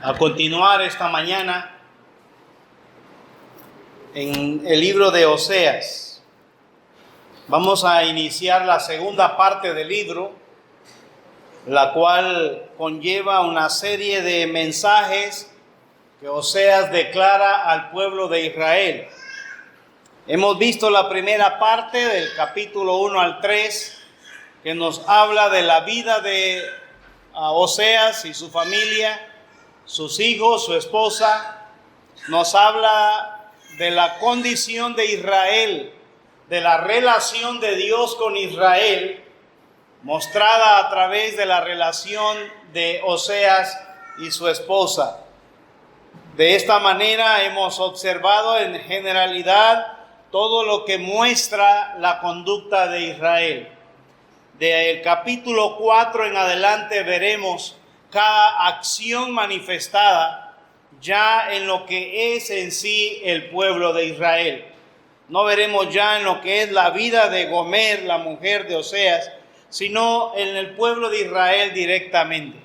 A continuar esta mañana en el libro de Oseas. Vamos a iniciar la segunda parte del libro, la cual conlleva una serie de mensajes que Oseas declara al pueblo de Israel. Hemos visto la primera parte del capítulo 1 al 3, que nos habla de la vida de Oseas y su familia, sus hijos, su esposa. Nos habla de la condición de Israel, de la relación de Dios con Israel, mostrada a través de la relación de Oseas y su esposa. De esta manera hemos observado en generalidad todo lo que muestra la conducta de Israel. Del capítulo 4 en adelante veremos cada acción manifestada ya en lo que es en sí el pueblo de Israel. No veremos ya en lo que es la vida de Gomer, la mujer de Oseas, sino en el pueblo de Israel directamente.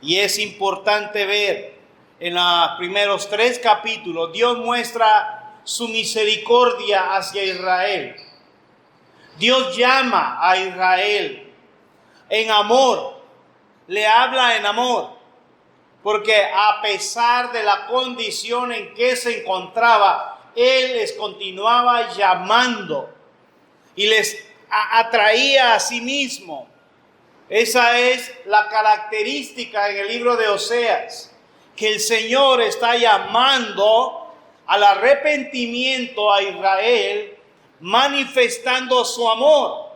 Y es importante ver en los primeros 3 capítulos, Dios muestra su misericordia hacia Israel. Dios llama a Israel en amor, le habla en amor, porque a pesar de la condición en que se encontraba, Él les continuaba llamando y les atraía a sí mismo. Esa es la característica en el libro de Oseas, que el Señor está llamando al arrepentimiento a Israel, manifestando su amor,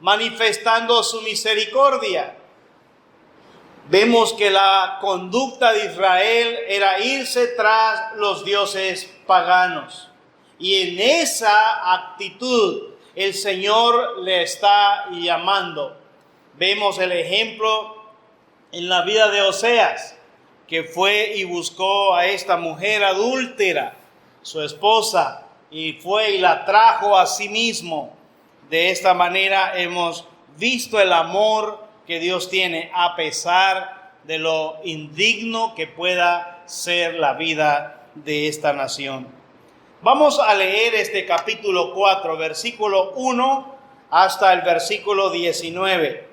manifestando su misericordia. Vemos que la conducta de Israel era irse tras los dioses paganos. Y en esa actitud el Señor le está llamando. Vemos el ejemplo en la vida de Oseas, que fue y buscó a esta mujer adúltera, su esposa, y fue y la trajo a sí mismo. De esta manera hemos visto el amor que Dios tiene a pesar de lo indigno que pueda ser la vida de esta nación. Vamos a leer este capítulo 4, versículo 1 hasta el versículo 19.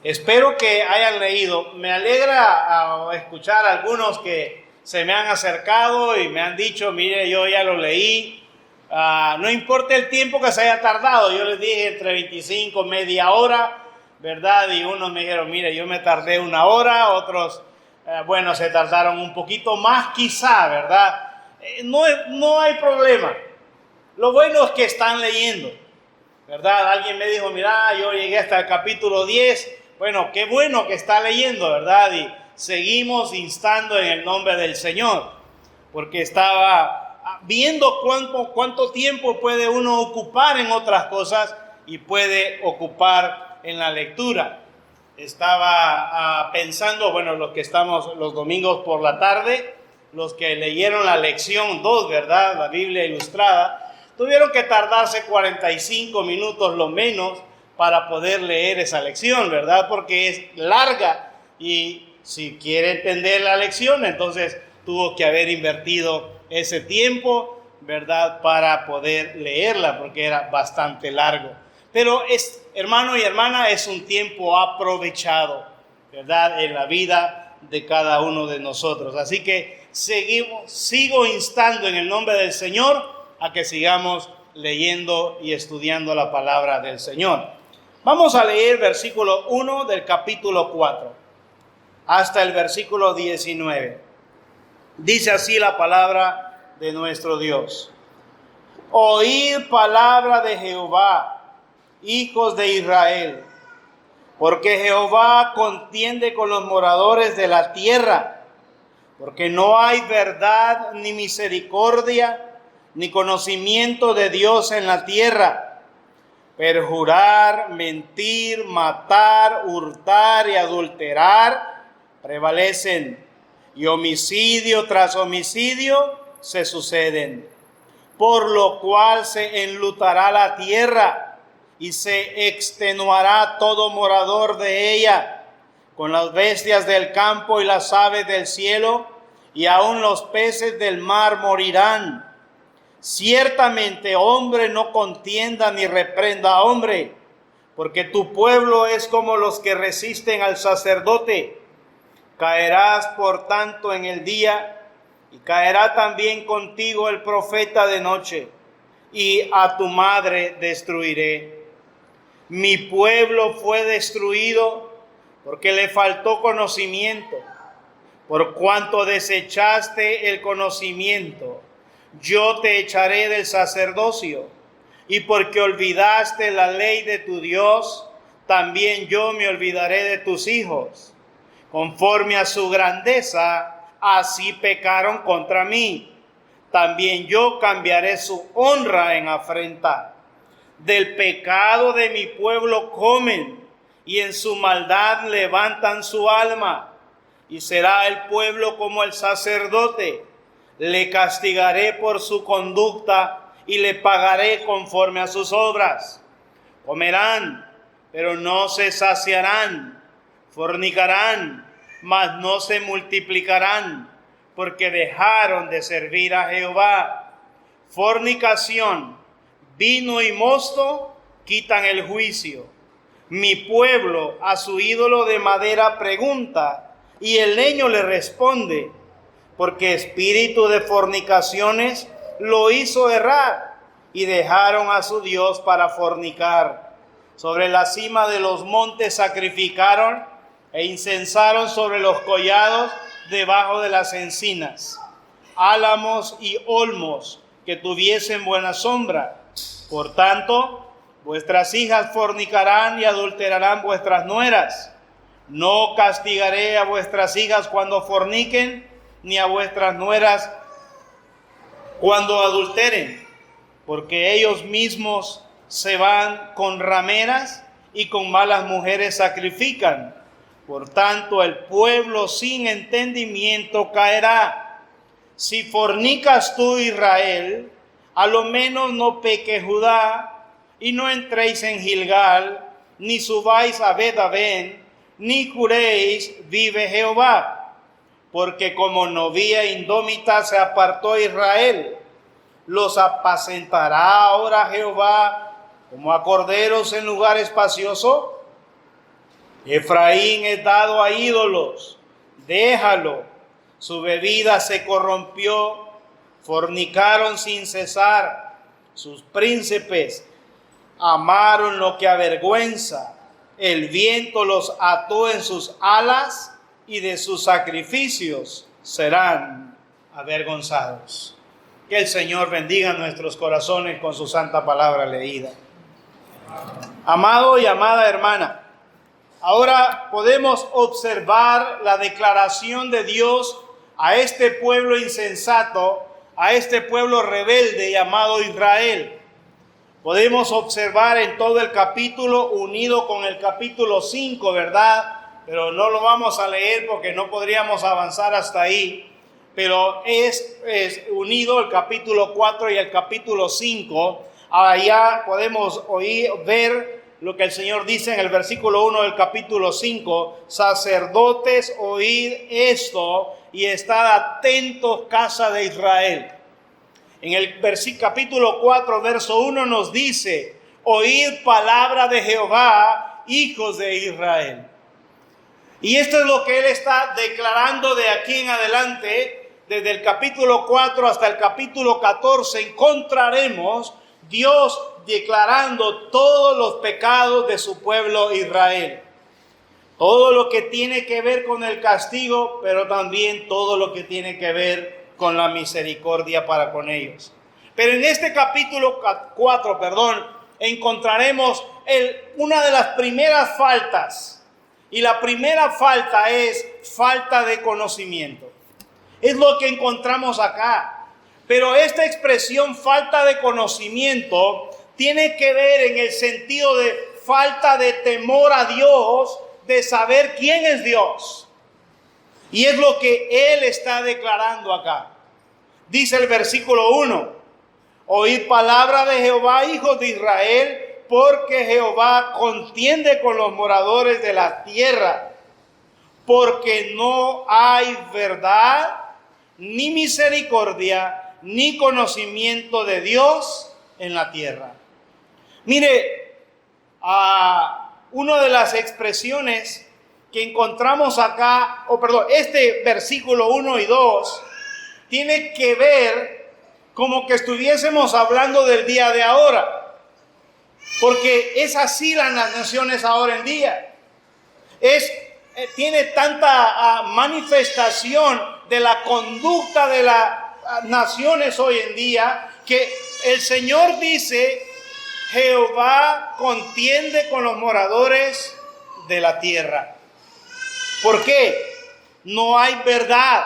Espero que hayan leído. Me alegra escuchar a algunos que se me han acercado y me han dicho, mire, yo ya lo leí. No importa el tiempo que se haya tardado. Yo les dije entre 25, media hora, ¿verdad? Y unos me dijeron, mire, yo me tardé 1 hora. Otros, se tardaron un poquito más quizá, ¿verdad? No hay problema. Lo bueno es que están leyendo, ¿verdad? Alguien me dijo, mira, yo llegué hasta el capítulo 10. Bueno, qué bueno que está leyendo, ¿verdad? Y seguimos instando en el nombre del Señor, porque estaba viendo cuánto tiempo puede uno ocupar en otras cosas y puede ocupar en la lectura. Estaba pensando, los que estamos los domingos por la tarde, los que leyeron la lección 2, ¿verdad? La Biblia ilustrada, tuvieron que tardarse 45 minutos lo menos para poder leer esa lección, ¿verdad? Porque es larga y si quiere entender la lección, entonces tuvo que haber invertido ese tiempo, ¿verdad? Para poder leerla, porque era bastante largo. Pero hermano y hermana, es un tiempo aprovechado, ¿verdad? En la vida de cada uno de nosotros. Así que sigo instando en el nombre del Señor a que sigamos leyendo y estudiando la palabra del Señor. Vamos a leer versículo 1 del capítulo 4 hasta el versículo 19. Dice así la palabra de nuestro Dios. Oíd palabra de Jehová, hijos de Israel, porque Jehová contiende con los moradores de la tierra, porque no hay verdad ni misericordia ni conocimiento de Dios en la tierra. Perjurar, mentir, matar, hurtar y adulterar prevalecen, y homicidio tras homicidio se suceden. Por lo cual se enlutará la tierra y se extenuará todo morador de ella, con las bestias del campo y las aves del cielo, y aun los peces del mar morirán. Ciertamente hombre no contienda ni reprenda a hombre, porque tu pueblo es como los que resisten al sacerdote. Caerás por tanto en el día, y caerá también contigo el profeta de noche, y a tu madre destruiré. Mi pueblo fue destruido porque le faltó conocimiento. Por cuanto desechaste el conocimiento, yo te echaré del sacerdocio, y porque olvidaste la ley de tu Dios, también yo me olvidaré de tus hijos. Conforme a su grandeza, así pecaron contra mí. También yo cambiaré su honra en afrenta. Del pecado de mi pueblo comen, y en su maldad levantan su alma. Y será el pueblo como el sacerdote. Le castigaré por su conducta y le pagaré conforme a sus obras. Comerán, pero no se saciarán. Fornicarán, mas no se multiplicarán, porque dejaron de servir a Jehová. Fornicación, vino y mosto quitan el juicio. Mi pueblo a su ídolo de madera pregunta, y el leño le responde, porque espíritu de fornicaciones lo hizo errar, y dejaron a su Dios para fornicar. Sobre la cima de los montes sacrificaron, e incensaron sobre los collados debajo de las encinas. Álamos y olmos que tuviesen buena sombra. Por tanto, vuestras hijas fornicarán y adulterarán vuestras nueras. No castigaré a vuestras hijas cuando forniquen, ni a vuestras nueras cuando adulteren, porque ellos mismos se van con rameras y con malas mujeres sacrifican. Por tanto, el pueblo sin entendimiento caerá. Si fornicas tú, Israel, a lo menos no peque Judá, y no entréis en Gilgal, ni subáis a Bet-aven, ni juréis, vive Jehová, porque como novía indómita se apartó Israel. ¿Los apacentará ahora Jehová como a corderos en lugar espacioso? Efraín es dado a ídolos, déjalo. Su bebida se corrompió, fornicaron sin cesar. Sus príncipes amaron lo que avergüenza. El viento los ató en sus alas, y de sus sacrificios serán avergonzados. Que el Señor bendiga nuestros corazones con su santa palabra leída. Amado y amada hermana, ahora podemos observar la declaración de Dios a este pueblo insensato, a este pueblo rebelde llamado Israel. Podemos observar en todo el capítulo unido con el capítulo 5, ¿verdad? Pero no lo vamos a leer porque no podríamos avanzar hasta ahí. Pero es unido el capítulo 4 y el capítulo 5. Allá podemos ver lo que el Señor dice en el versículo 1 del capítulo 5. Sacerdotes, oíd esto y estad atentos, casa de Israel. En el capítulo 4, verso 1 nos dice, oíd palabra de Jehová, hijos de Israel. Y esto es lo que Él está declarando de aquí en adelante, desde el capítulo 4 hasta el capítulo 14, encontraremos Dios declarando todos los pecados de su pueblo Israel. Todo lo que tiene que ver con el castigo, pero también todo lo que tiene que ver con la misericordia para con ellos. Pero en este capítulo 4, encontraremos una de las primeras faltas. Y la primera falta es falta de conocimiento. Es lo que encontramos acá. Pero esta expresión falta de conocimiento tiene que ver en el sentido de falta de temor a Dios, de saber quién es Dios. Y es lo que Él está declarando acá. Dice el versículo 1, oíd palabra de Jehová, hijos de Israel, porque Jehová contiende con los moradores de la tierra. porque no hay verdad, ni misericordia, ni conocimiento de Dios en la tierra. Mire, una de las expresiones que encontramos acá, este versículo 1 y 2, tiene que ver como que estuviésemos hablando del día de ahora. Porque es así las naciones ahora en día. Tiene tanta manifestación de la conducta de las naciones hoy en día, que el Señor dice: Jehová contiende con los moradores de la tierra. ¿Por qué? No hay verdad,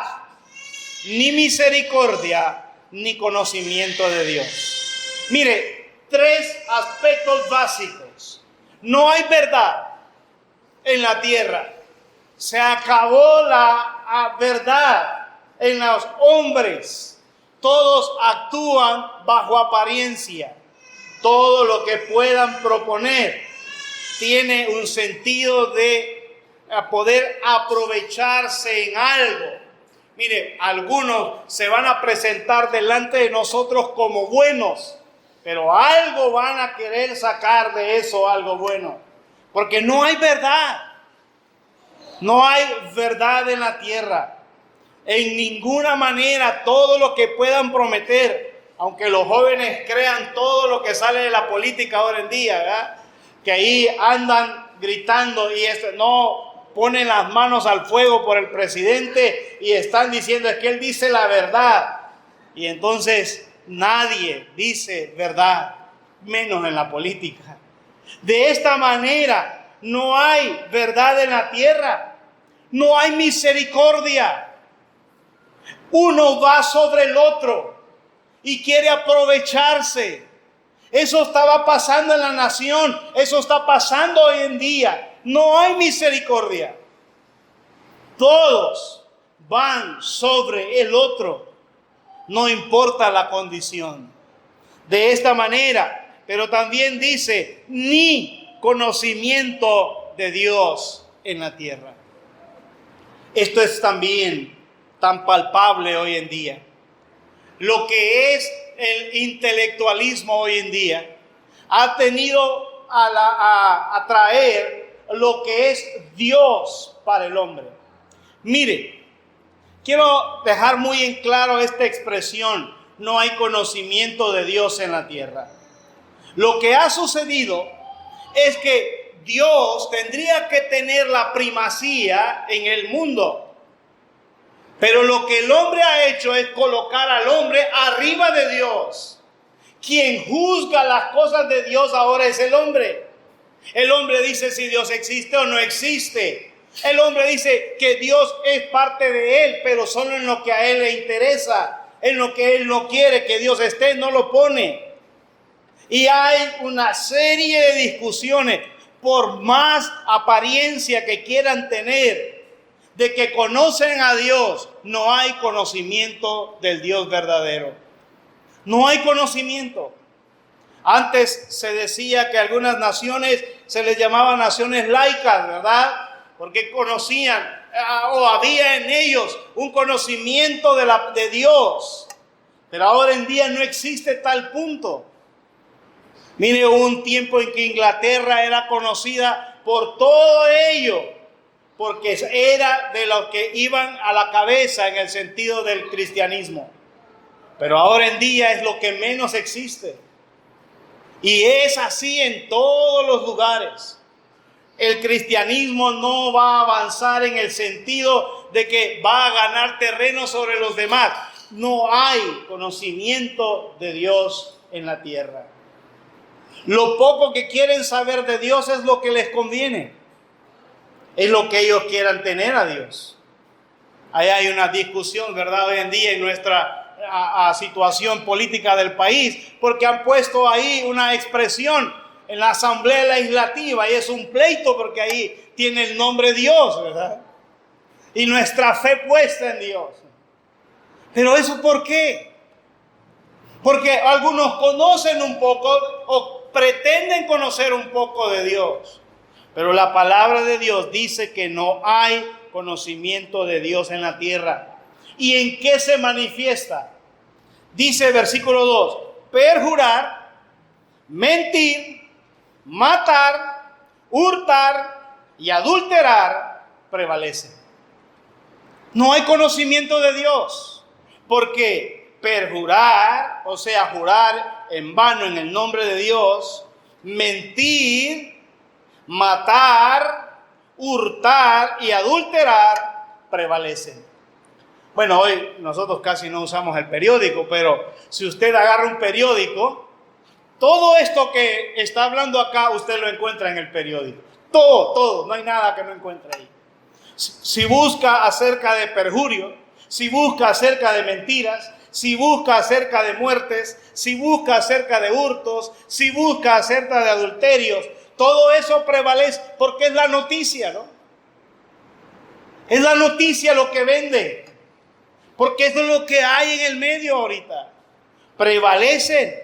ni misericordia, ni conocimiento de Dios. Mire, 3 aspectos básicos. No hay verdad en la tierra. Se acabó la verdad en los hombres. Todos actúan bajo apariencia. Todo lo que puedan proponer tiene un sentido de poder aprovecharse en algo. Mire, algunos se van a presentar delante de nosotros como buenos, pero algo van a querer sacar de eso, algo bueno. Porque no hay verdad. No hay verdad en la tierra. En ninguna manera todo lo que puedan prometer, aunque los jóvenes crean todo lo que sale de la política ahora en día, ¿verdad? Que ahí andan gritando y no ponen las manos al fuego por el presidente y están diciendo es que él dice la verdad. Y entonces nadie dice verdad, menos en la política. De esta manera no hay verdad en la tierra, no hay misericordia. Uno va sobre el otro y quiere aprovecharse. Eso estaba pasando en la nación, eso está pasando hoy en día. No hay misericordia. Todos van sobre el otro, no importa la condición. De esta manera, pero también dice, ni conocimiento de Dios en la tierra. Esto es también tan palpable hoy en día. Lo que es el intelectualismo hoy en día ha tenido a traer lo que es Dios para el hombre. Mire, quiero dejar muy en claro esta expresión: no hay conocimiento de Dios en la tierra. Lo que ha sucedido es que Dios tendría que tener la primacía en el mundo. Pero lo que el hombre ha hecho es colocar al hombre arriba de Dios. Quien juzga las cosas de Dios ahora es el hombre. El hombre dice si Dios existe o no existe. El hombre dice que Dios es parte de él, pero solo en lo que a él le interesa. En lo que él no quiere que Dios esté, no lo pone. Y hay una serie de discusiones, por más apariencia que quieran tener, de que conocen a Dios, no hay conocimiento del Dios verdadero. No hay conocimiento. Antes se decía que algunas naciones se les llamaba naciones laicas, ¿verdad? Porque conocían o había en ellos un conocimiento de Dios. Pero ahora en día no existe tal punto. Mire, hubo un tiempo en que Inglaterra era conocida por todo ello, porque era de los que iban a la cabeza en el sentido del cristianismo. Pero ahora en día es lo que menos existe. Y es así en todos los lugares. El cristianismo no va a avanzar en el sentido de que va a ganar terreno sobre los demás. No hay conocimiento de Dios en la tierra. Lo poco que quieren saber de Dios es lo que les conviene. Es lo que ellos quieran tener a Dios. Ahí hay una discusión, ¿verdad? Hoy en día en nuestra situación política del país, porque han puesto ahí una expresión en la asamblea legislativa y es un pleito porque ahí tiene el nombre Dios, ¿verdad? Y nuestra fe puesta en Dios. Pero ¿eso por qué? Porque algunos conocen un poco o pretenden conocer un poco de Dios. Pero la palabra de Dios dice que no hay conocimiento de Dios en la tierra. ¿Y en qué se manifiesta? Dice versículo 2, perjurar, mentir, matar, hurtar y adulterar prevalecen. No hay conocimiento de Dios, porque perjurar, o sea, jurar en vano en el nombre de Dios, mentir, matar, hurtar y adulterar prevalecen. Bueno, hoy nosotros casi no usamos el periódico, pero si usted agarra un periódico, todo esto que está hablando acá, usted lo encuentra en el periódico. Todo, no hay nada que no encuentre ahí. Si busca acerca de perjurio, si busca acerca de mentiras, si busca acerca de muertes, si busca acerca de hurtos, si busca acerca de adulterios, todo eso prevalece porque es la noticia, ¿no? Es la noticia lo que vende, porque eso es lo que hay en el medio ahorita. Prevalecen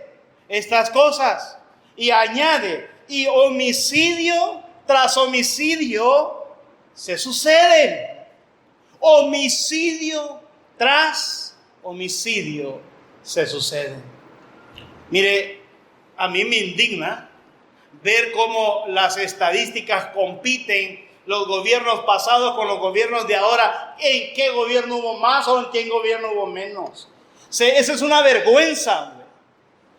estas cosas y añade, y homicidio tras homicidio se suceden. Homicidio tras homicidio se suceden. Mire, a mí me indigna ver cómo las estadísticas compiten, los gobiernos pasados con los gobiernos de ahora, en qué gobierno hubo más o en qué gobierno hubo menos. Esa es una vergüenza, hombre.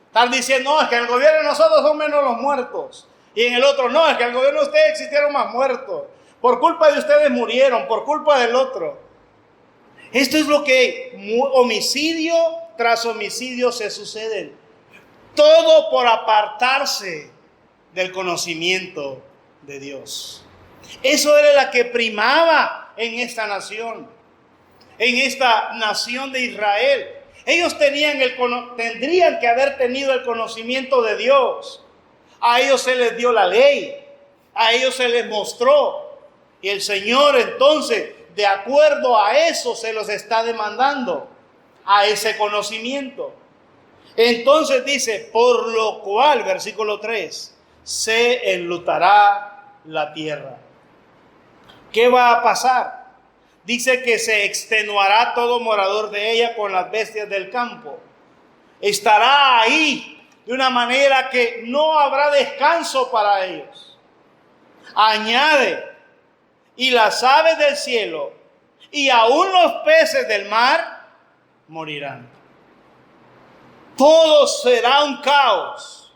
Estar diciendo, no, es que en el gobierno de nosotros son menos los muertos, y en el otro, no, es que en el gobierno de ustedes existieron más muertos. Por culpa de ustedes murieron, por culpa del otro. Esto es lo que homicidio tras homicidio se suceden. Todo por apartarse del conocimiento de Dios. Eso era lo que primaba en esta nación de Israel. Ellos tendrían que haber tenido el conocimiento de Dios. A ellos se les dio la ley, a ellos se les mostró. Y el Señor entonces, de acuerdo a eso, se los está demandando, a ese conocimiento. Entonces dice, por lo cual, versículo 3, se enlutará la tierra. ¿Qué va a pasar? Dice que se extenuará todo morador de ella con las bestias del campo. Estará ahí de una manera que no habrá descanso para ellos. Añade, y las aves del cielo y aún los peces del mar morirán. Todo será un caos.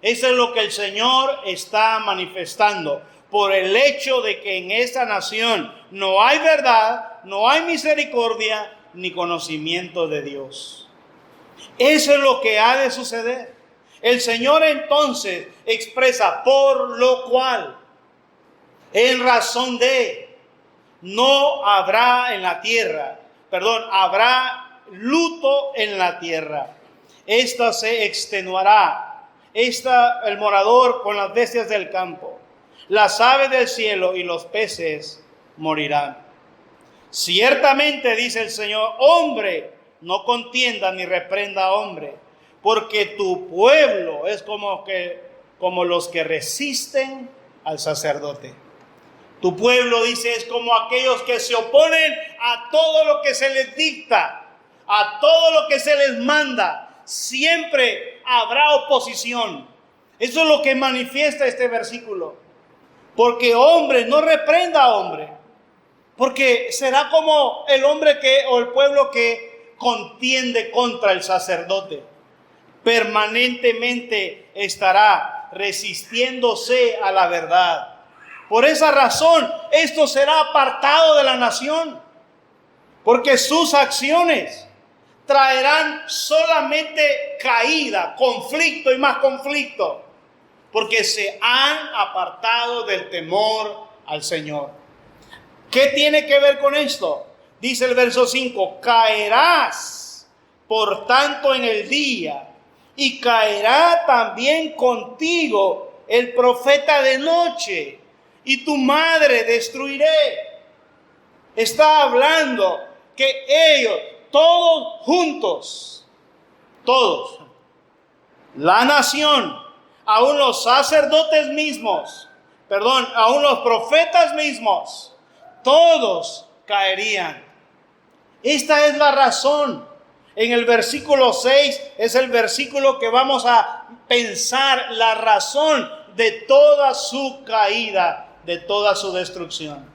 Eso es lo que el Señor está manifestando por el hecho de que en esta nación no hay verdad, no hay misericordia ni conocimiento de Dios. Eso es lo que ha de suceder. El Señor entonces expresa por lo cual, en razón de, no habrá en la tierra, habrá luto en la tierra. Esta se extenuará, el morador con las bestias del campo, las aves del cielo y los peces morirán. Ciertamente, dice el Señor, hombre, no contienda ni reprenda a hombre, porque tu pueblo es como los que resisten al sacerdote. Tu pueblo, dice, es como aquellos que se oponen a todo lo que se les dicta, a todo lo que se les manda. Siempre habrá oposición. Eso es lo que manifiesta este versículo. Porque hombre, no reprenda a hombre. Porque será como el hombre o el pueblo que contiende contra el sacerdote. Permanentemente estará resistiéndose a la verdad. Por esa razón, esto será apartado de la nación, porque sus acciones traerán solamente caída, conflicto y más conflicto, porque se han apartado del temor al Señor. ¿Qué tiene que ver con esto? Dice el verso 5, caerás por tanto en el día, y caerá también contigo el profeta de noche, y tu madre destruiré. Está hablando que ellos, todos juntos, todos, la nación, aún los sacerdotes mismos, aún los profetas mismos, todos caerían. Esta es la razón. En el versículo 6 es el versículo que vamos a pensar la razón de toda su caída, de toda su destrucción.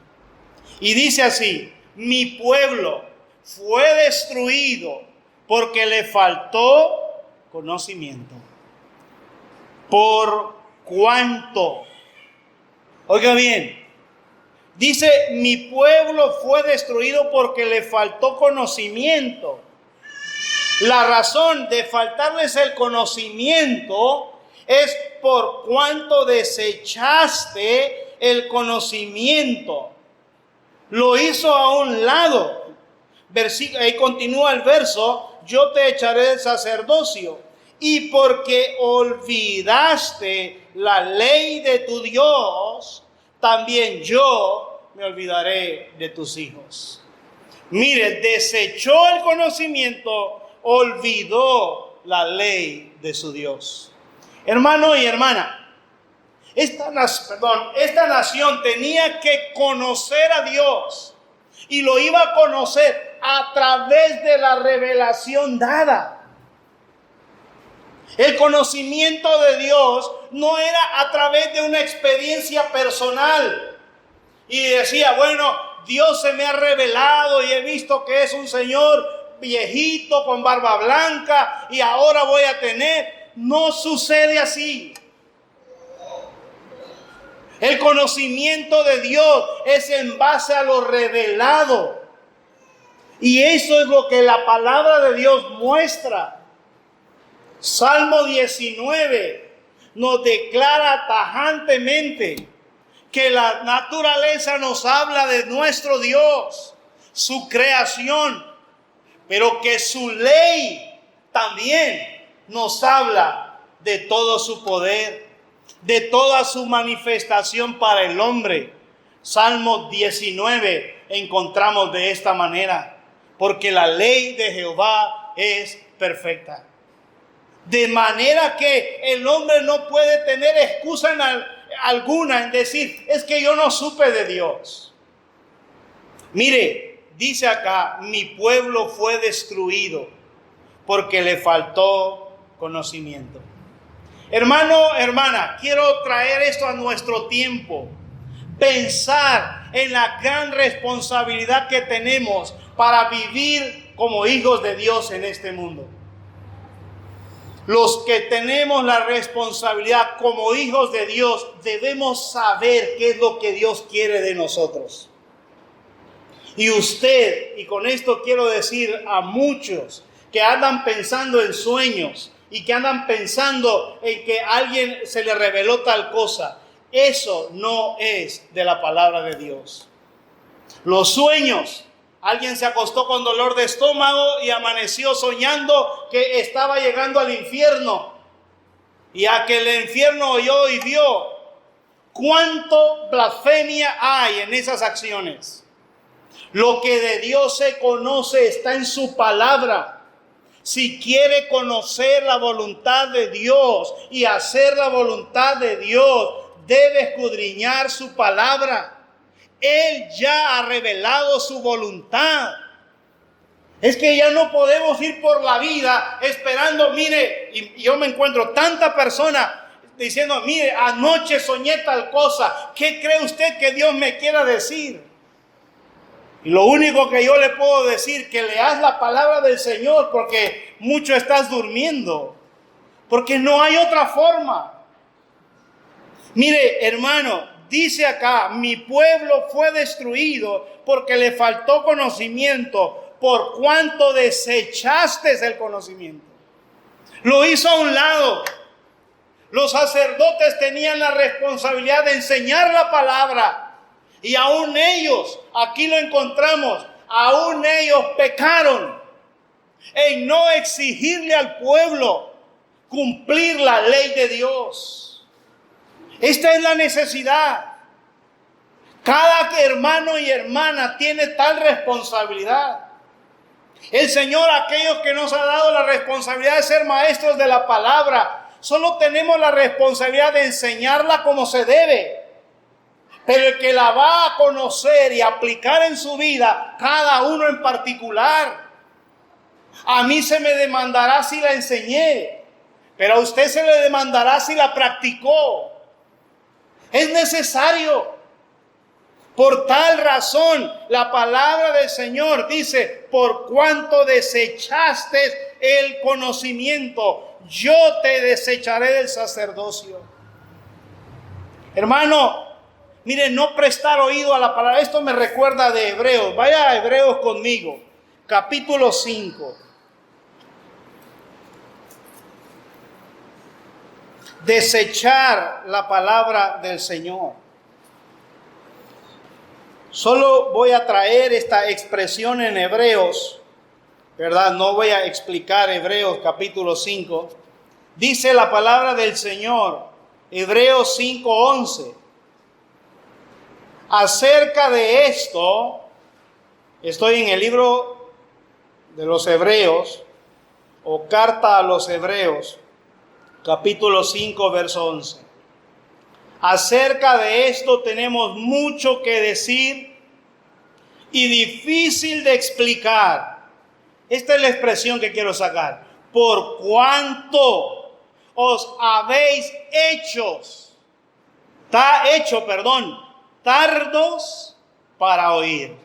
Y dice así: mi pueblo fue destruido porque le faltó conocimiento. ¿Por cuánto? Oiga bien. Dice, mi pueblo fue destruido porque le faltó conocimiento. La razón de faltarles el conocimiento es por cuanto desechaste el conocimiento. Lo hizo a un lado. Ahí continúa el verso: yo te echaré del sacerdocio. Y porque olvidaste la ley de tu Dios, también yo me olvidaré de tus hijos. Mire, desechó el conocimiento, olvidó la ley de su Dios. Hermano y hermana, esta nación tenía que conocer a Dios, y lo iba a conocer a través de la revelación dada. El conocimiento de Dios no era a través de una experiencia personal. Y decía, bueno, Dios se me ha revelado y he visto que es un señor viejito con barba blanca y ahora voy a tener. No sucede así. El conocimiento de Dios es en base a lo revelado. Y eso es lo que la palabra de Dios muestra. Salmo 19 nos declara tajantemente que la naturaleza nos habla de nuestro Dios, su creación, pero que su ley también nos habla de todo su poder, de toda su manifestación para el hombre. Salmo 19 encontramos de esta manera: porque la ley de Jehová es perfecta. De manera que el hombre no puede tener excusa alguna en decir, es que yo no supe de Dios. Mire, dice acá, mi pueblo fue destruido porque le faltó conocimiento. Hermano, hermana, quiero traer esto a nuestro tiempo. Pensar en la gran responsabilidad que tenemos para vivir como hijos de Dios en este mundo. Los que tenemos la responsabilidad como hijos de Dios debemos saber qué es lo que Dios quiere de nosotros. Y usted, y con esto quiero decir a muchos que andan pensando en sueños y que andan pensando en que a alguien se le reveló tal cosa, eso no es de la palabra de Dios. Los sueños: alguien se acostó con dolor de estómago y amaneció soñando que estaba llegando al infierno. Y a que el infierno oyó y vio. ¿Cuánto blasfemia hay en esas acciones? Lo que de Dios se conoce está en su palabra. Si quiere conocer la voluntad de Dios y hacer la voluntad de Dios, debe escudriñar su palabra. Él ya ha revelado su voluntad. Es que ya no podemos ir por la vida esperando, mire, y yo me encuentro tanta persona diciendo, mire, anoche soñé tal cosa, ¿qué cree usted que Dios me quiera decir? Y lo único que yo le puedo decir, que leas la palabra del Señor, porque mucho estás durmiendo, porque no hay otra forma. Mire, hermano, dice acá, mi pueblo fue destruido porque le faltó conocimiento, por cuanto desechaste el conocimiento. Lo hizo a un lado. Los sacerdotes tenían la responsabilidad de enseñar la palabra. Y aún ellos, aquí lo encontramos, aún ellos pecaron en no exigirle al pueblo cumplir la ley de Dios. Esta es la necesidad. Cada hermano y hermana tiene tal responsabilidad. El Señor, aquellos que nos ha dado la responsabilidad de ser maestros de la palabra, solo tenemos la responsabilidad de enseñarla como se debe. Pero el que la va a conocer y aplicar en su vida, cada uno en particular. A mí se me demandará si la enseñé, pero a usted se le demandará si la practicó. Es necesario. Por tal razón, la palabra del Señor dice, por cuanto desechaste el conocimiento, yo te desecharé del sacerdocio. Hermano, mire, no prestar oído a la palabra. Esto me recuerda de Hebreos. Vaya a Hebreos conmigo, capítulo 5. Desechar la palabra del Señor. Solo voy a traer esta expresión en Hebreos, ¿verdad? No voy a explicar Hebreos capítulo 5. Dice la palabra del Señor, Hebreos 5:11. Acerca de esto, estoy en el libro de los Hebreos, o carta a los Hebreos, capítulo 5, verso 11. Acerca de esto tenemos mucho que decir y difícil de explicar. Esta es la expresión que quiero sacar. Por cuanto os habéis tardos para oír.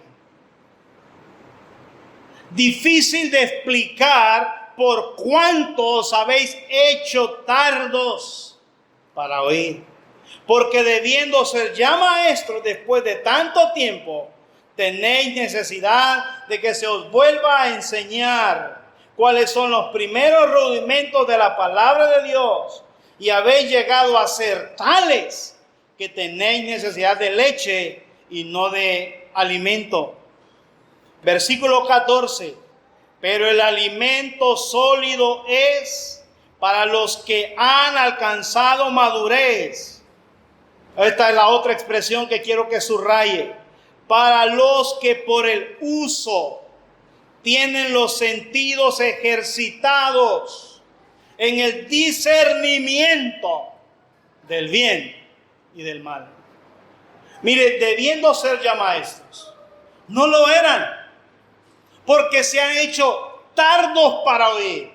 Difícil de explicar por cuánto os habéis hecho tardos para oír. Porque debiendo ser ya maestros después de tanto tiempo, tenéis necesidad de que se os vuelva a enseñar cuáles son los primeros rudimentos de la palabra de Dios. Y habéis llegado a ser tales que tenéis necesidad de leche y no de alimento. Versículo 14. Pero el alimento sólido es para los que han alcanzado madurez. Esta es la otra expresión que quiero que subraye. Para los que por el uso tienen los sentidos ejercitados en el discernimiento del bien y del mal. Mire, debiendo ser ya maestros, no lo eran, porque se han hecho tardos para oír.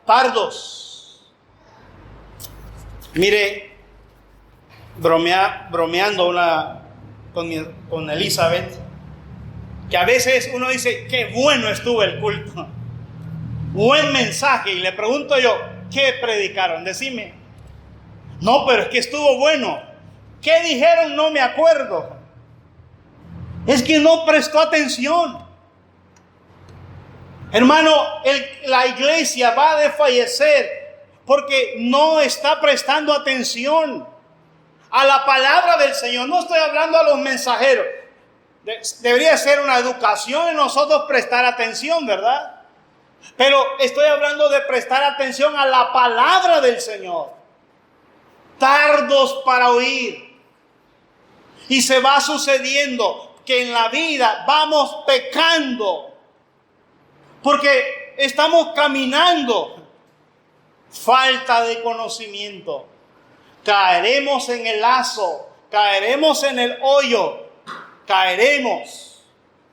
Tardos. Mire, bromeando con Elizabeth, que a veces uno dice, qué bueno estuvo el culto, buen mensaje, y le pregunto yo, ¿qué predicaron? Decime. No, pero es que estuvo bueno. ¿Qué dijeron? No me acuerdo. Es que no prestó atención. Hermano, la iglesia va a desfallecer porque no está prestando atención a la palabra del Señor. No estoy hablando a los mensajeros. Debería ser una educación en nosotros prestar atención, ¿verdad? Pero estoy hablando de prestar atención a la palabra del Señor. Tardos para oír. Y se va sucediendo que en la vida vamos pecando porque estamos caminando. Falta de conocimiento. Caeremos en el lazo, caeremos en el hoyo, caeremos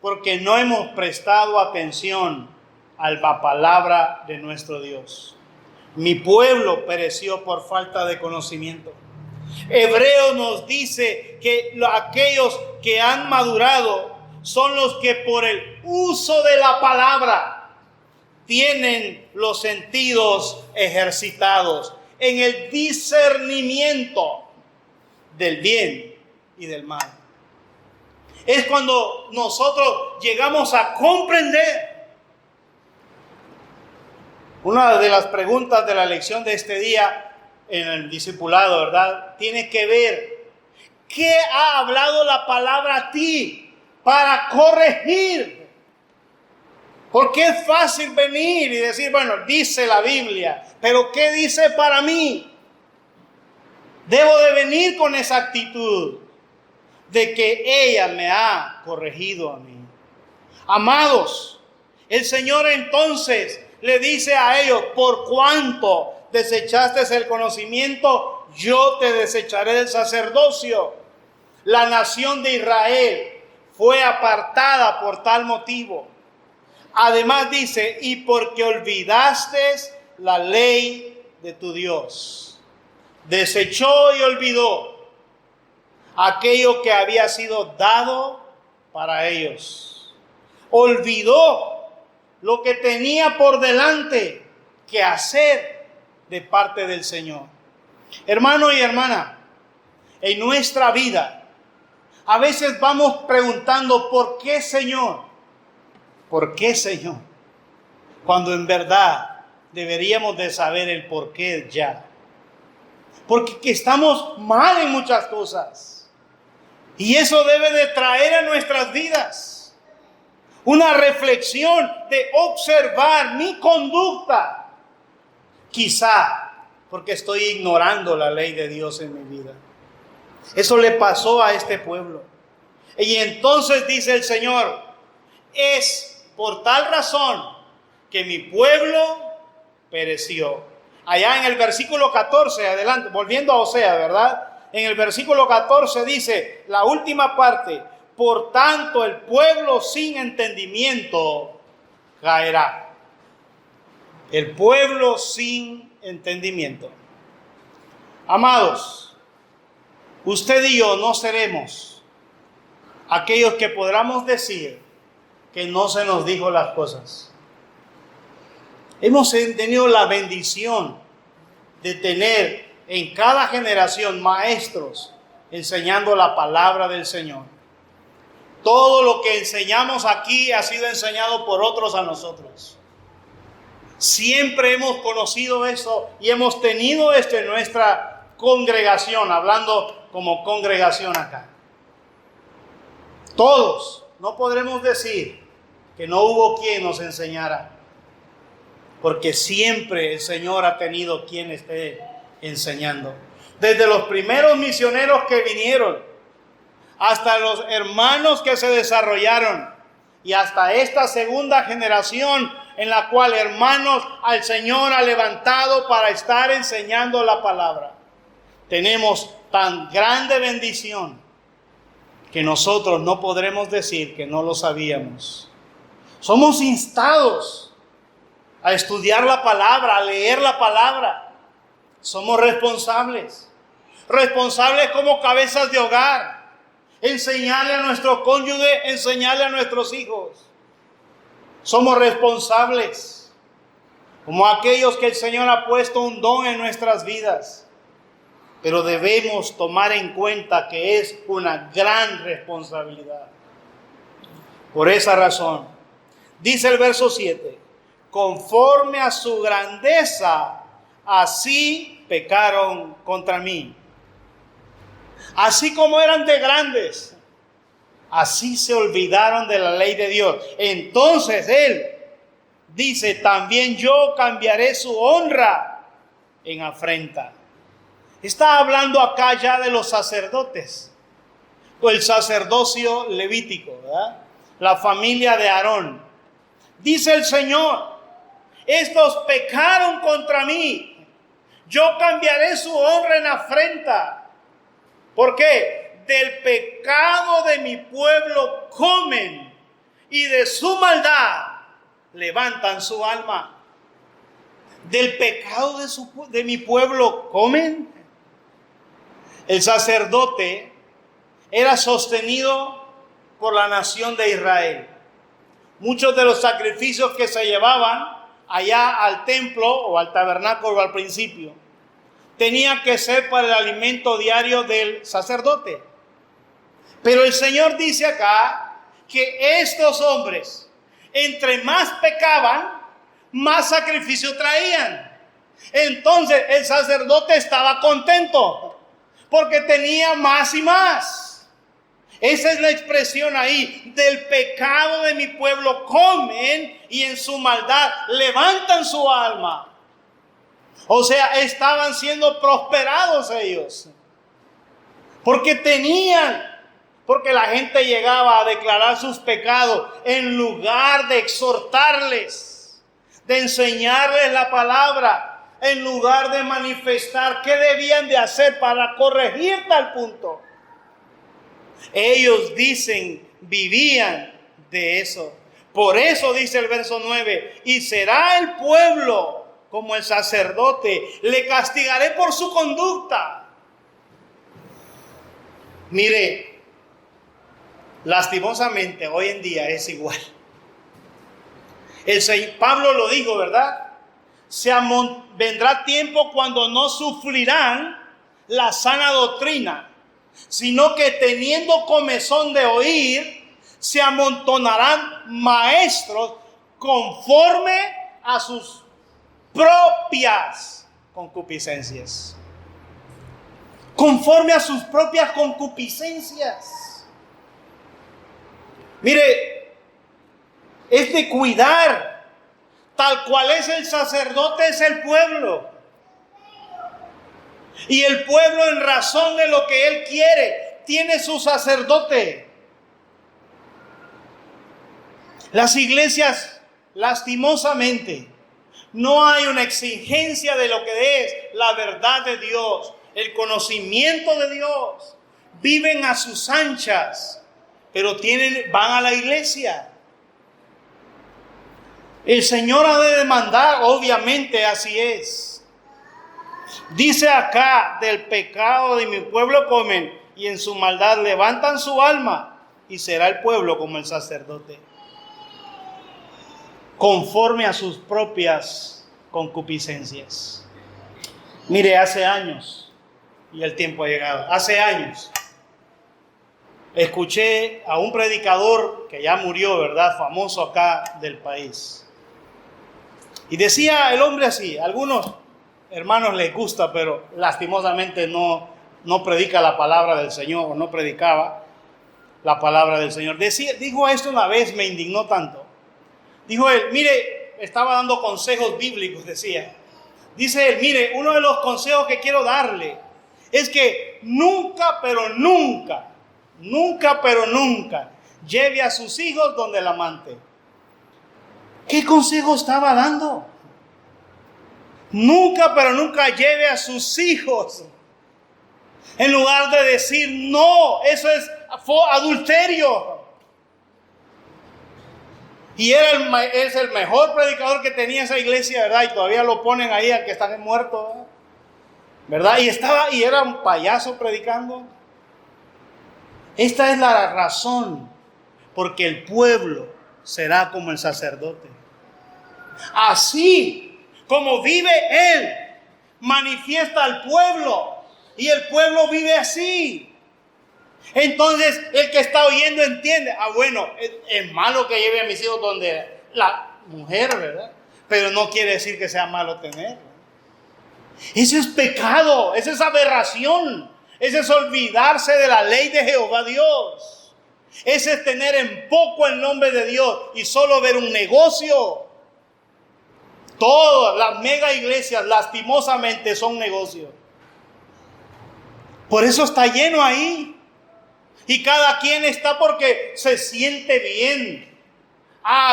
porque no hemos prestado atención a la palabra de nuestro Dios. Mi pueblo pereció por falta de conocimiento. Hebreo nos dice que aquellos que han madurado son los que por el uso de la palabra tienen los sentidos ejercitados en el discernimiento del bien y del mal. Es cuando nosotros llegamos a comprender. Una de las preguntas de la lección de este día en el discipulado, ¿verdad? Tiene que ver, ¿qué ha hablado la palabra a ti para corregir? Porque es fácil venir y decir, bueno, dice la Biblia, pero ¿qué dice para mí? Debo de venir con esa actitud de que ella me ha corregido a mí. Amados, el Señor entonces le dice a ellos, por cuanto desechaste el conocimiento, yo te desecharé del sacerdocio. La nación de Israel fue apartada por tal motivo. Además dice, y porque olvidaste la ley de tu Dios. Desechó y olvidó aquello que había sido dado para ellos. Olvidó lo que tenía por delante que hacer de parte del Señor. Hermano y hermana, en nuestra vida, a veces vamos preguntando, ¿por qué, Señor? ¿Por qué, Señor? Cuando en verdad deberíamos de saber el por qué ya. Porque estamos mal en muchas cosas. Y eso debe de traer a nuestras vidas una reflexión de observar mi conducta. Quizá porque estoy ignorando la ley de Dios en mi vida. Eso le pasó a este pueblo. Y entonces dice el Señor, es por tal razón que mi pueblo pereció. Allá en el versículo 14, adelante, volviendo a Osea, ¿verdad? En el versículo 14 dice, la última parte, por tanto el pueblo sin entendimiento caerá. El pueblo sin entendimiento. Amados, usted y yo no seremos aquellos que podamos decir que no se nos dijo las cosas. Hemos tenido la bendición de tener en cada generación maestros enseñando la palabra del Señor. Todo lo que enseñamos aquí ha sido enseñado por otros a nosotros. Siempre hemos conocido eso y hemos tenido esto en nuestra congregación, hablando como congregación acá. Todos, no podremos decir que no hubo quien nos enseñara, porque siempre el Señor ha tenido quien esté enseñando. Desde los primeros misioneros que vinieron, hasta los hermanos que se desarrollaron, y hasta esta segunda generación en la cual, hermanos, al Señor ha levantado para estar enseñando la palabra. Tenemos tan grande bendición que nosotros no podremos decir que no lo sabíamos. Somos instados a estudiar la palabra, a leer la palabra. Somos responsables como cabezas de hogar, enseñarle a nuestro cónyuge, enseñarle a nuestros hijos. Somos responsables como aquellos que el Señor ha puesto un don en nuestras vidas. Pero debemos tomar en cuenta que es una gran responsabilidad. Por esa razón, dice el verso 7, conforme a su grandeza, así pecaron contra mí. Así como eran de grandes, así se olvidaron de la ley de Dios. Entonces Él dice, también yo cambiaré su honra en afrenta. Está hablando acá ya de los sacerdotes, o el sacerdocio levítico, ¿verdad? La familia de Aarón. Dice el Señor, estos pecaron contra mí, yo cambiaré su honra en afrenta. ¿Por qué? Del pecado de mi pueblo comen y de su maldad levantan su alma. Del pecado de mi pueblo comen. El sacerdote era sostenido por la nación de Israel. Muchos de los sacrificios que se llevaban allá al templo o al tabernáculo al principio tenían que ser para el alimento diario del sacerdote. Pero el Señor dice acá que estos hombres, entre más pecaban, más sacrificio traían. Entonces el sacerdote estaba contento porque tenía más y más. Esa es la expresión ahí, del pecado de mi pueblo comen y en su maldad levantan su alma. O sea, estaban siendo prosperados ellos. Porque la gente llegaba a declarar sus pecados en lugar de exhortarles, de enseñarles la palabra, en lugar de manifestar qué debían de hacer para corregir tal punto. Ellos dicen, vivían de eso. Por eso dice el verso 9, y será el pueblo como el sacerdote, le castigaré por su conducta. Mire, lastimosamente hoy en día es igual. El Señor, Pablo lo dijo, ¿verdad? Vendrá tiempo cuando no sufrirán la sana doctrina, sino que teniendo comezón de oír, se amontonarán maestros conforme a sus propias concupiscencias. Conforme a sus propias concupiscencias. Mire, es de cuidar. Tal cual es el sacerdote, es el pueblo. Y el pueblo, en razón de lo que él quiere, tiene su sacerdote. Las iglesias, lastimosamente, no hay una exigencia de lo que es la verdad de Dios, el conocimiento de Dios. Viven a sus anchas, pero van a la iglesia. El Señor ha de demandar, obviamente así es. Dice acá, del pecado de mi pueblo comen y en su maldad levantan su alma, y será el pueblo como el sacerdote, conforme a sus propias concupiscencias. Mire, hace años, y el tiempo ha llegado, hace años, escuché a un predicador que ya murió, ¿verdad? Famoso acá del país. Y decía el hombre así, a algunos hermanos les gusta, pero lastimosamente no predica la palabra del Señor, o no predicaba la palabra del Señor. Dijo esto una vez, me indignó tanto. Dijo él, mire, estaba dando consejos bíblicos, decía. Dice él, mire, uno de los consejos que quiero darle es que nunca, pero nunca lleve a sus hijos donde el amante. ¿Qué consejo estaba dando? Nunca, pero nunca lleve a sus hijos. En lugar de decir, no, eso es adulterio. Y es el mejor predicador que tenía esa iglesia, ¿verdad? Y todavía lo ponen ahí al que está muerto, ¿verdad? Y era un payaso predicando. Esta es la razón, porque el pueblo será como el sacerdote. Así como vive él, manifiesta al pueblo, y el pueblo vive así. Entonces el que está oyendo entiende, bueno, es malo que lleve a mis hijos donde la mujer, ¿verdad? Pero no quiere decir que sea malo tener. Eso es pecado, eso es aberración, eso es olvidarse de la ley de Jehová Dios. Ese es tener en poco el nombre de Dios y solo ver un negocio. Todas las mega iglesias lastimosamente son negocios. Por eso está lleno ahí. Y cada quien está porque se siente bien.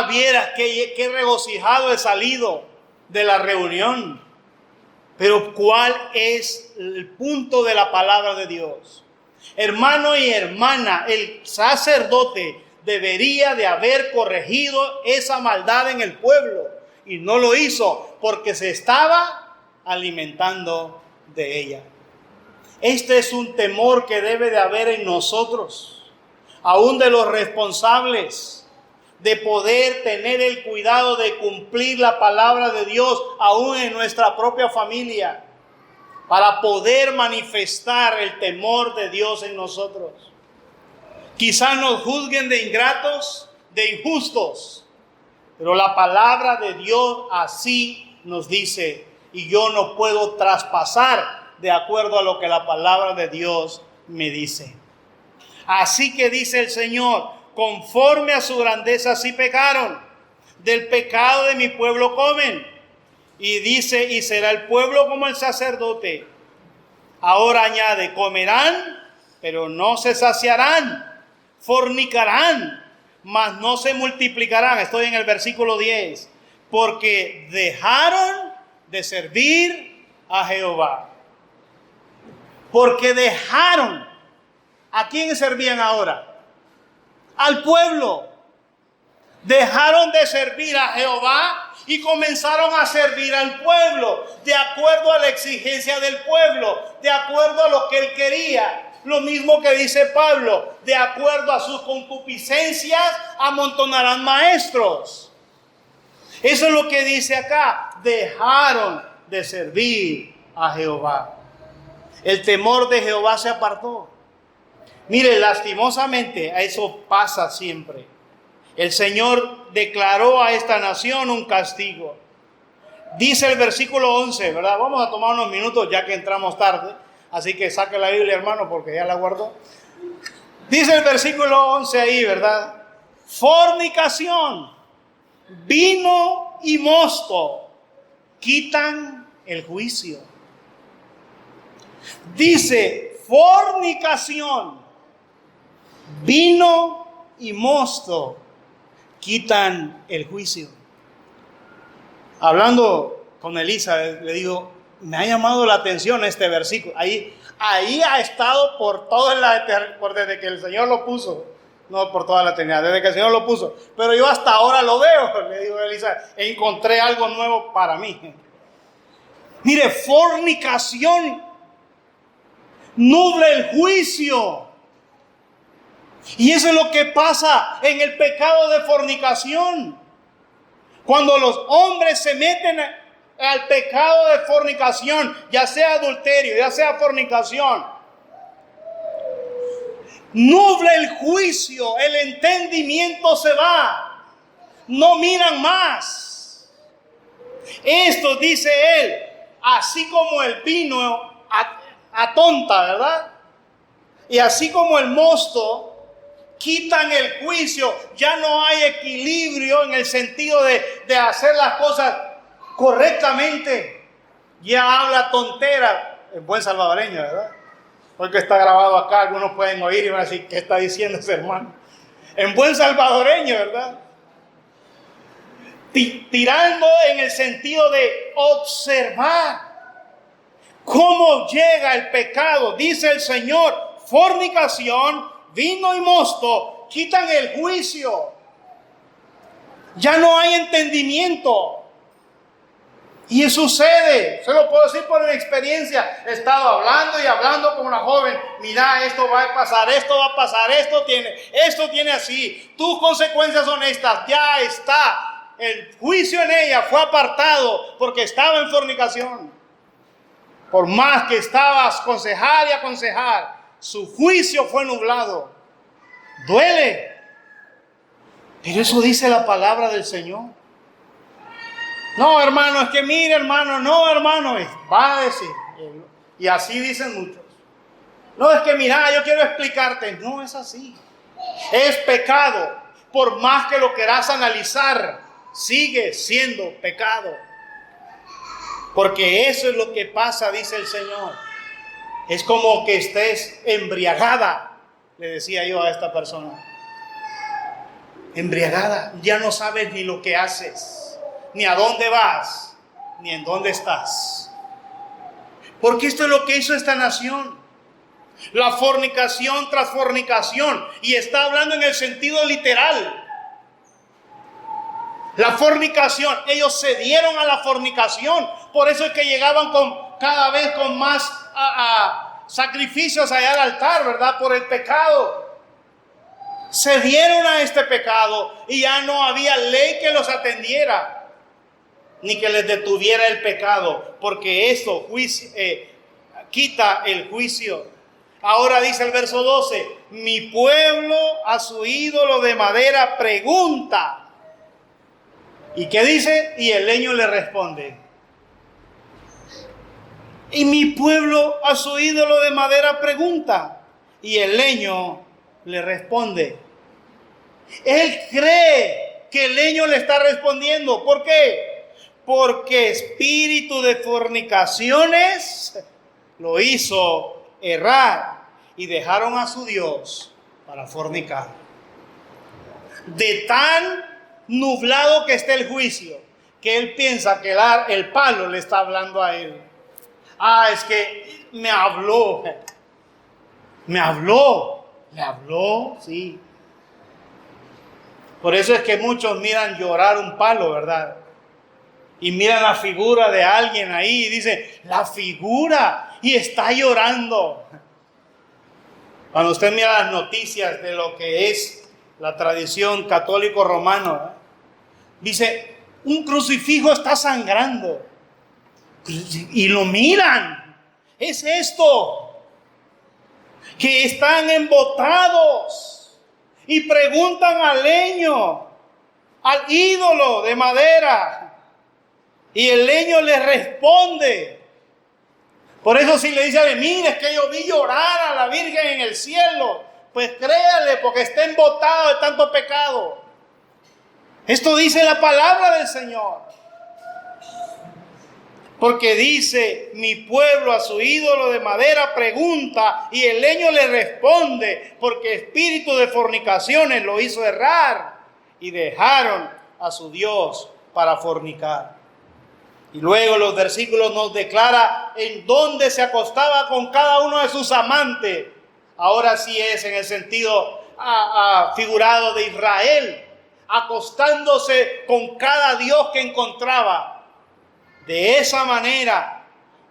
Vieras qué regocijado he salido de la reunión. Pero ¿cuál es el punto de la palabra de Dios? Hermano y hermana, el sacerdote debería de haber corregido esa maldad en el pueblo. Y no lo hizo porque se estaba alimentando de ella. Este es un temor que debe de haber en nosotros, aún de los responsables, de poder tener el cuidado de cumplir la palabra de Dios, aún en nuestra propia familia, para poder manifestar el temor de Dios en nosotros. Quizás nos juzguen de ingratos, de injustos, pero la palabra de Dios así nos dice, y yo no puedo traspasar de acuerdo a lo que la palabra de Dios me dice. Así que dice el Señor, conforme a su grandeza sí pecaron, del pecado de mi pueblo comen. Y dice, y será el pueblo como el sacerdote. Ahora añade, comerán, pero no se saciarán, fornicarán, mas no se multiplicarán. Estoy en el versículo 10. Porque dejaron de servir a Jehová. Porque dejaron ¿A quién servían ahora? Al pueblo. Dejaron de servir a Jehová y comenzaron a servir al pueblo, de acuerdo a la exigencia del pueblo, de acuerdo a lo que él quería. Lo mismo que dice Pablo, de acuerdo a sus concupiscencias amontonarán maestros. Eso es lo que dice acá, dejaron de servir a Jehová. El temor de Jehová se apartó. Mire, lastimosamente, a eso pasa siempre. El Señor declaró a esta nación un castigo. Dice el versículo 11, ¿verdad? Vamos a tomar unos minutos ya que entramos tarde. Así que saque la Biblia, hermano, porque ya la guardó. Dice el versículo 11 ahí, ¿verdad? Fornicación, vino y mosto quitan el juicio. Dice, fornicación, vino y mosto quitan el juicio. Hablando con Elisa, le digo, me ha llamado la atención este versículo. Ahí ha estado por toda la eternidad, desde que el Señor lo puso. No por toda la eternidad, desde que el Señor lo puso. Pero yo hasta ahora lo veo, le digo a Elisa, encontré algo nuevo para mí. Mire, fornicación nubla el juicio. Y eso es lo que pasa en el pecado de fornicación. Cuando los hombres se meten al pecado de fornicación, ya sea adulterio, ya sea fornicación, nubla el juicio, el entendimiento se va, no miran más. Esto dice él, así como el vino atonta, ¿verdad? Y así como el mosto quitan el juicio, ya no hay equilibrio en el sentido de hacer las cosas correctamente. Ya habla tontera, en buen salvadoreño, ¿verdad? Porque está grabado acá, algunos pueden oír y van a decir, ¿qué está diciendo ese hermano? En buen salvadoreño, ¿verdad? Tirando en el sentido de observar cómo llega el pecado. Dice el Señor, fornicación, vino y mosto quitan el juicio. Ya no hay entendimiento. Y sucede, se lo puedo decir por mi experiencia. He estado hablando y hablando con una joven. Mira, esto va a pasar, esto va a pasar, esto tiene así. Tus consecuencias son estas, ya está. El juicio en ella fue apartado porque estaba en fornicación. Por más que estaba a aconsejar y aconsejar, su juicio fue nublado. Duele. Pero eso dice la palabra del Señor. No, hermano, es que mire, hermano, no, hermano, va a decir. Y así dicen muchos. No, es que mira, yo quiero explicarte. No es así. Es pecado. Por más que lo quieras analizar, sigue siendo pecado. Porque eso es lo que pasa, dice el Señor. Es como que estés embriagada, le decía yo a esta persona. Embriagada, ya no sabes ni lo que haces, ni a dónde vas, ni en dónde estás. Porque esto es lo que hizo esta nación. La fornicación tras fornicación. Y está hablando en el sentido literal. La fornicación, ellos cedieron a la fornicación. Por eso es que llegaban cada vez con más sacrificios allá al altar, ¿verdad? Por el pecado. Cedieron a este pecado y ya no había ley que los atendiera, ni que les detuviera el pecado, porque esto quita el juicio. Ahora dice el verso 12, mi pueblo a su ídolo de madera pregunta. ¿Y qué dice? Y el leño le responde. Y mi pueblo a su ídolo de madera pregunta. Y el leño le responde. Él cree que el leño le está respondiendo. ¿Por qué? Porque espíritu de fornicaciones lo hizo errar y dejaron a su Dios para fornicar. De tan nublado que esté el juicio, que él piensa que el palo le está hablando a él. Es que me habló. ¿Le habló? Sí. Por eso es que muchos miran llorar un palo, ¿verdad? Y miran la figura de alguien ahí y dicen, la figura, y está llorando. Cuando usted mira las noticias de lo que es la tradición católico romano, dice, un crucifijo está sangrando. Y lo miran. Es esto, que están embotados y preguntan al leño, al ídolo de madera, y el leño les responde. Por eso si le dice, mire, es que yo vi llorar a la Virgen en el cielo, pues créale, porque está embotado de tanto pecado. Esto dice la palabra del Señor. Porque dice, mi pueblo a su ídolo de madera pregunta y el leño le responde, porque espíritu de fornicaciones lo hizo errar y dejaron a su Dios para fornicar. Y luego los versículos nos declara en dónde se acostaba con cada uno de sus amantes. Ahora sí es en el sentido figurado de Israel, acostándose con cada dios que encontraba. De esa manera,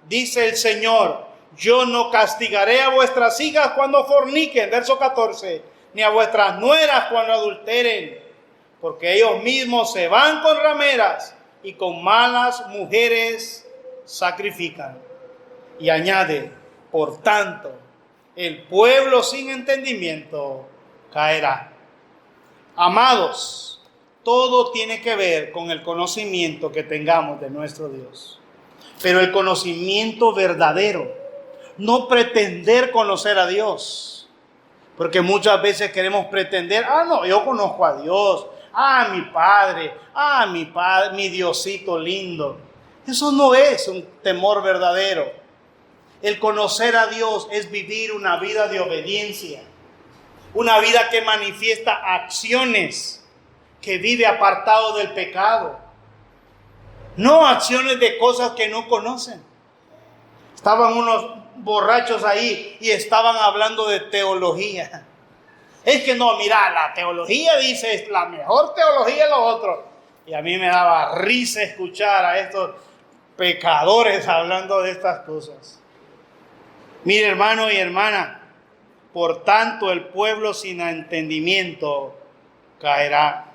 dice el Señor, yo no castigaré a vuestras hijas cuando forniquen, verso 14, ni a vuestras nueras cuando adulteren, porque ellos mismos se van con rameras y con malas mujeres sacrifican. Y añade, por tanto, el pueblo sin entendimiento caerá. Amados, todo tiene que ver con el conocimiento que tengamos de nuestro Dios. Pero el conocimiento verdadero, no pretender conocer a Dios. Porque muchas veces queremos pretender, no, yo conozco a Dios, mi Padre, mi Diosito lindo. Eso no es un temor verdadero. El conocer a Dios es vivir una vida de obediencia, una vida que manifiesta acciones, que vive apartado del pecado, no acciones de cosas que no conocen. Estaban unos borrachos ahí y estaban hablando de teología. Es que no, mira, la teología dice, es la mejor teología de los otros. Y a mí me daba risa escuchar a estos pecadores hablando de estas cosas. Mire, hermano y hermana, por tanto el pueblo sin entendimiento caerá.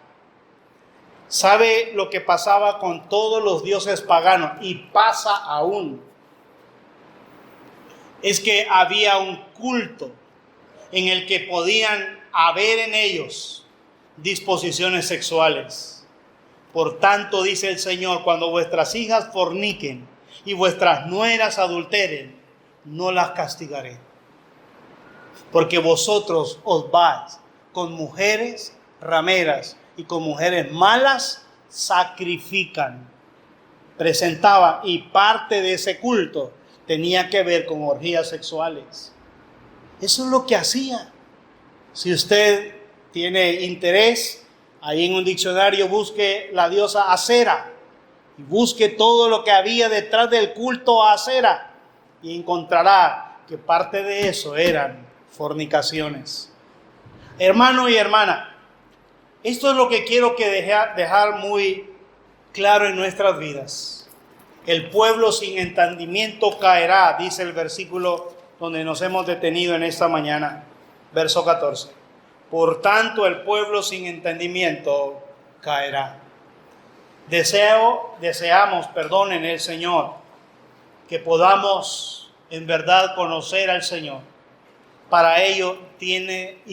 ¿Sabe lo que pasaba con todos los dioses paganos? Y pasa aún. Es que había un culto en el que podían haber en ellos disposiciones sexuales. Por tanto, dice el Señor, cuando vuestras hijas forniquen y vuestras nueras adulteren, no las castigaré. Porque vosotros os vais con mujeres rameras y con mujeres malas sacrifican, presentaban, y parte de ese culto tenía que ver con orgías sexuales. Eso es lo que hacía. Si usted tiene interés, ahí en un diccionario busque la diosa Acera y busque todo lo que había detrás del culto a Acera y encontrará que parte de eso eran fornicaciones. Hermano y hermana, esto es lo que quiero que dejar muy claro en nuestras vidas. El pueblo sin entendimiento caerá, dice el versículo donde nos hemos detenido en esta mañana, verso 14. Por tanto, el pueblo sin entendimiento caerá. Deseamos en el Señor que podamos en verdad conocer al Señor. Para ello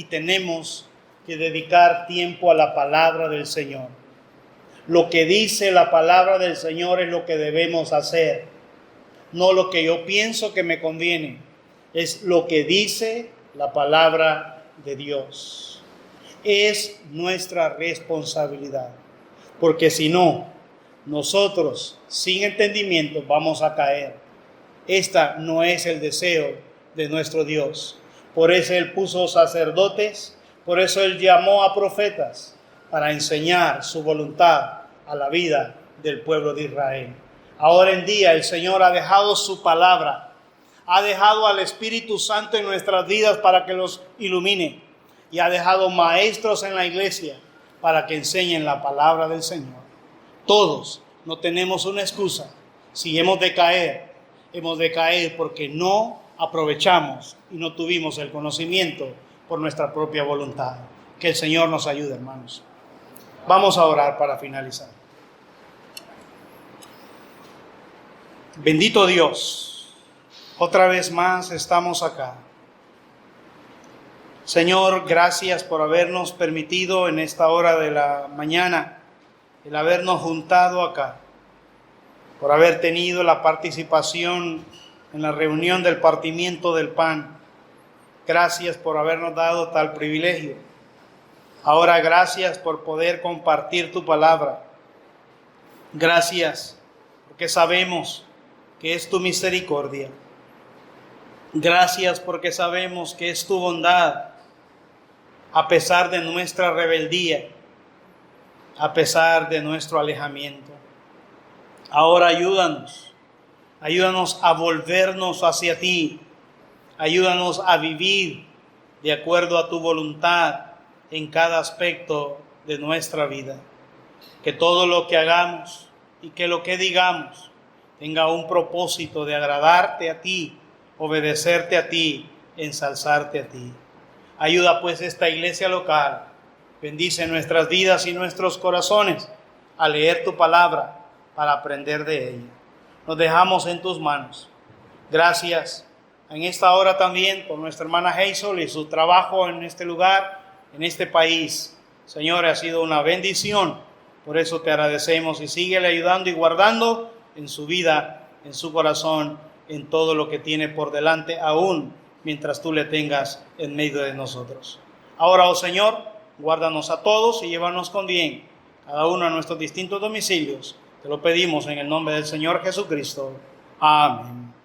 tenemos que dedicar tiempo a la palabra del Señor. Lo que dice la palabra del Señor es lo que debemos hacer, no lo que yo pienso que me conviene, es lo que dice la palabra de Dios. Es nuestra responsabilidad, porque si no, nosotros sin entendimiento vamos a caer. Esta no es el deseo de nuestro Dios. Por eso Él puso sacerdotes, por eso Él llamó a profetas para enseñar su voluntad a la vida del pueblo de Israel. Ahora en día el Señor ha dejado su palabra, ha dejado al Espíritu Santo en nuestras vidas para que los ilumine. Y ha dejado maestros en la iglesia para que enseñen la palabra del Señor. Todos no tenemos una excusa. Si hemos de caer porque no aprovechamos y no tuvimos el conocimiento por nuestra propia voluntad. Que el Señor nos ayude, hermanos. Vamos a orar para finalizar. Bendito Dios, otra vez más estamos acá. Señor, gracias por habernos permitido en esta hora de la mañana el habernos juntado acá, por haber tenido la participación en la reunión del partimiento del pan. Gracias por habernos dado tal privilegio. Ahora gracias por poder compartir tu palabra. Gracias porque sabemos que es tu misericordia. Gracias porque sabemos que es tu bondad, a pesar de nuestra rebeldía, a pesar de nuestro alejamiento. Ahora ayúdanos a volvernos hacia ti, ayúdanos a vivir de acuerdo a tu voluntad en cada aspecto de nuestra vida. Que todo lo que hagamos y que lo que digamos tenga un propósito de agradarte a ti, obedecerte a ti, ensalzarte a ti. Ayuda pues esta iglesia local, bendice nuestras vidas y nuestros corazones a leer tu palabra para aprender de ella. Nos dejamos en tus manos. Gracias en esta hora también por nuestra hermana Hazel y su trabajo en este lugar, en este país. Señor, ha sido una bendición, por eso te agradecemos y síguele ayudando y guardando en su vida, en su corazón, en todo lo que tiene por delante, aún mientras tú le tengas en medio de nosotros. Ahora, oh Señor, guárdanos a todos y llévanos con bien, cada uno a nuestros distintos domicilios. Te lo pedimos en el nombre del Señor Jesucristo. Amén.